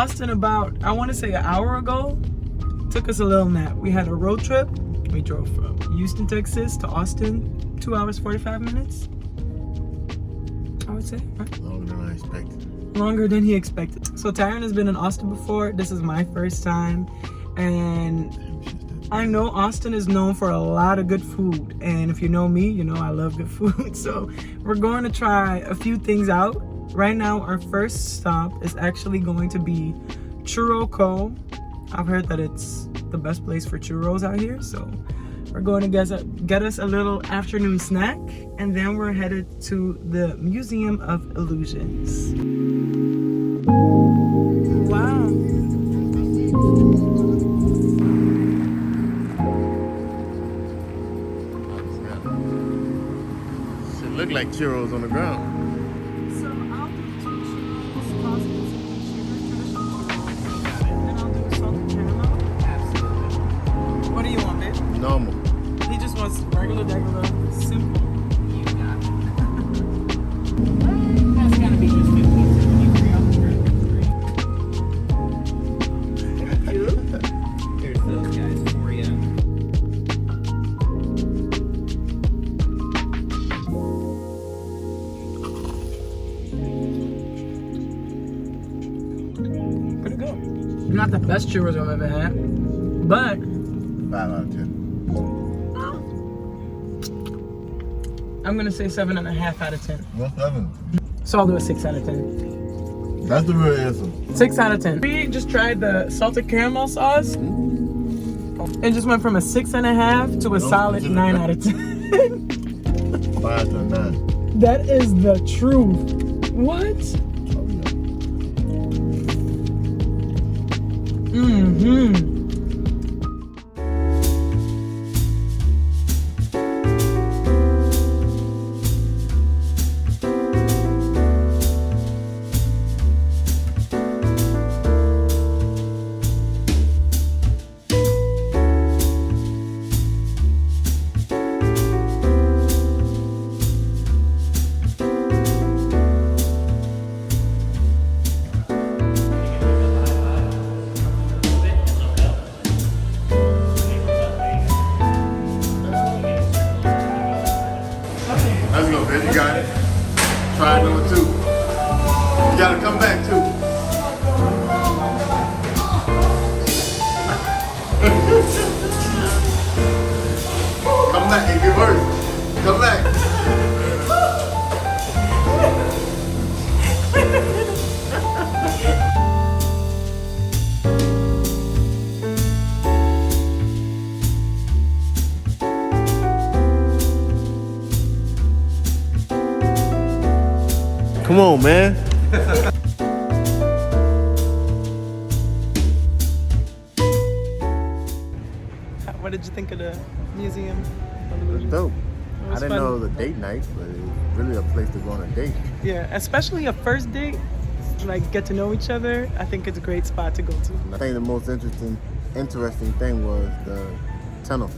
Austin about, I want to say, an hour ago. Took us a little nap. We had a road trip. We drove from Houston, Texas to Austin, 2 hours, 45 minutes. I would say, right? Longer than I expected. Longer than he expected. So Tyron has been in Austin before. This is my first time. And I know Austin is known for a lot of good food. And if you know me, you know I love good food. So we're going to try a few things out. Right now, our first stop is actually going to be Churro Co. I've heard that it's the best place for churros out here. So we're going to get us a little afternoon snack. And then we're headed to the Museum of Illusions. Wow. Should look like churros on the ground. So I'll do 2 churros, tossed in some sugar, traditional churros, and then I'll do salted caramel. Absolutely. What do you want, babe? Normal. He just wants regular, simple. You got it. That's gotta be just 15, 73. Here's those guys for you. Pretty good. Not the best churros I've ever had, but 5 out of 10. I'm gonna say 7.5 out of 10. What's 7? So I'll do a 6 out of 10. That's the real answer. 6 out of 10. We just tried the salted caramel sauce. It just went from a 6.5 to a solid 9 out of 10. 5 to 9. That is the truth. What? Oh, yeah. Mm-hmm. Let's go, baby. You got it. Try number 2. You gotta come back, too. Come back. It get worse. Come back. Come on, man. What did you think of the museum? It's dope. It I was didn't fun. know it was a date night, but it was really a place to go on a date. Yeah, especially a first date, like get to know each other. I think it's a great spot to go to. I think the most interesting thing was the tunnel.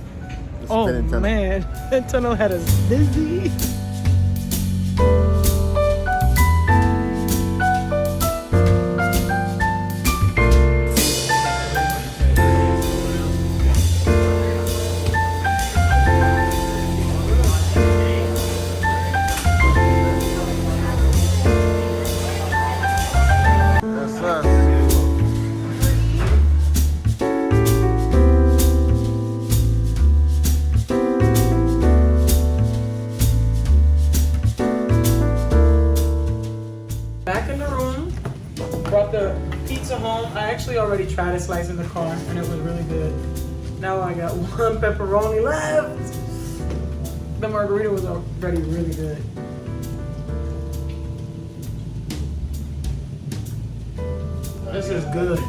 The Oh spinning tunnel. man, that tunnel had us dizzy. That's us. Back in the room, brought the pizza home. I actually already tried a slice in the car and it was really good. Now I got 1 pepperoni left. The margarita was already really good. This is good.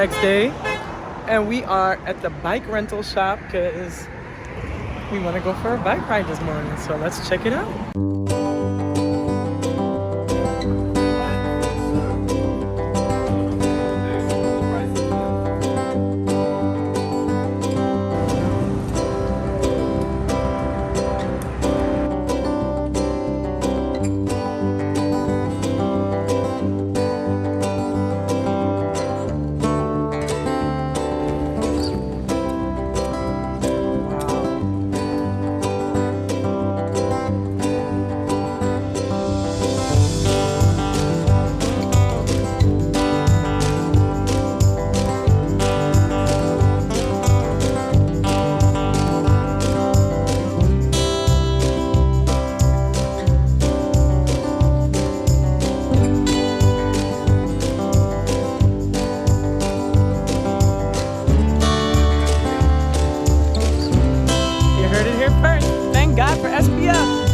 next day, and we are at the bike rental shop because we want to go for a bike ride this morning. So let's check it out. God for SPF.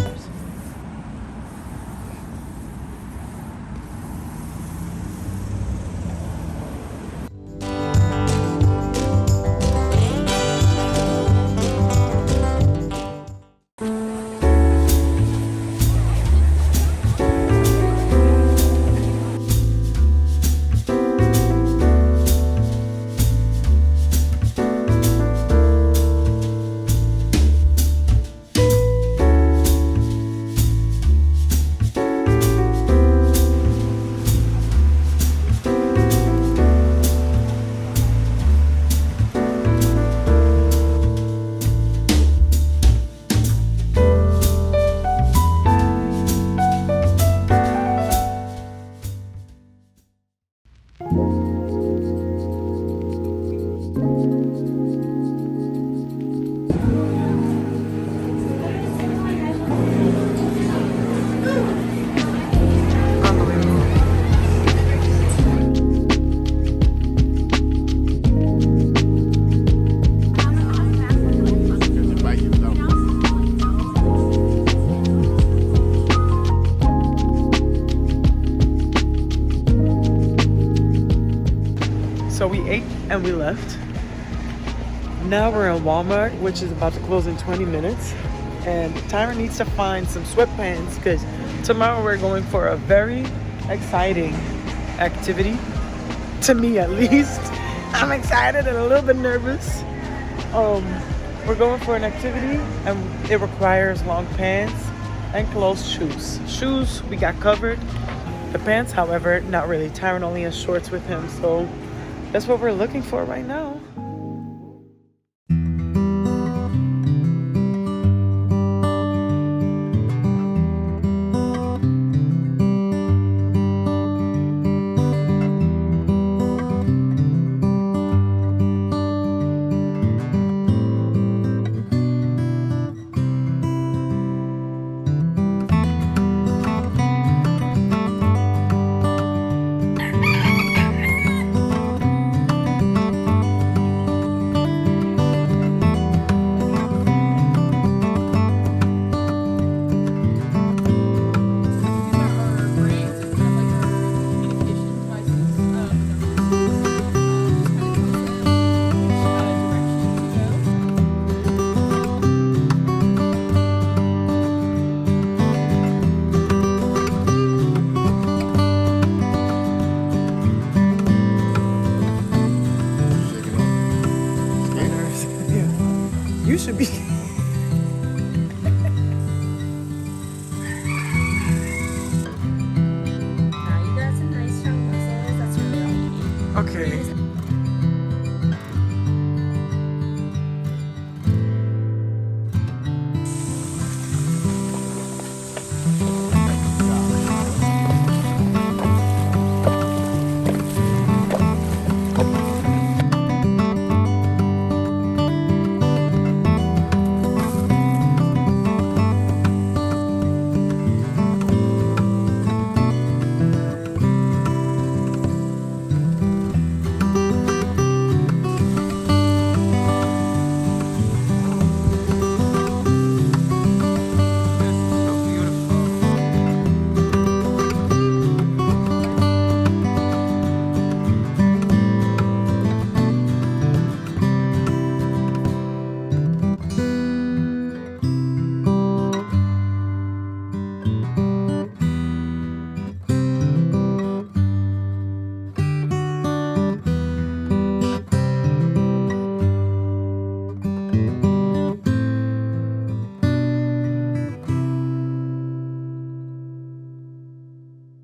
So we ate and we left. Now we're in Walmart, which is about to close in 20 minutes. And Tyra needs to find some sweatpants because tomorrow we're going for a very exciting activity. To me, at least. I'm excited and a little bit nervous. We're going for an activity and it requires long pants and closed shoes. Shoes, we got covered. The pants, however, not really. Tyron only has shorts with him, so that's what we're looking for right now.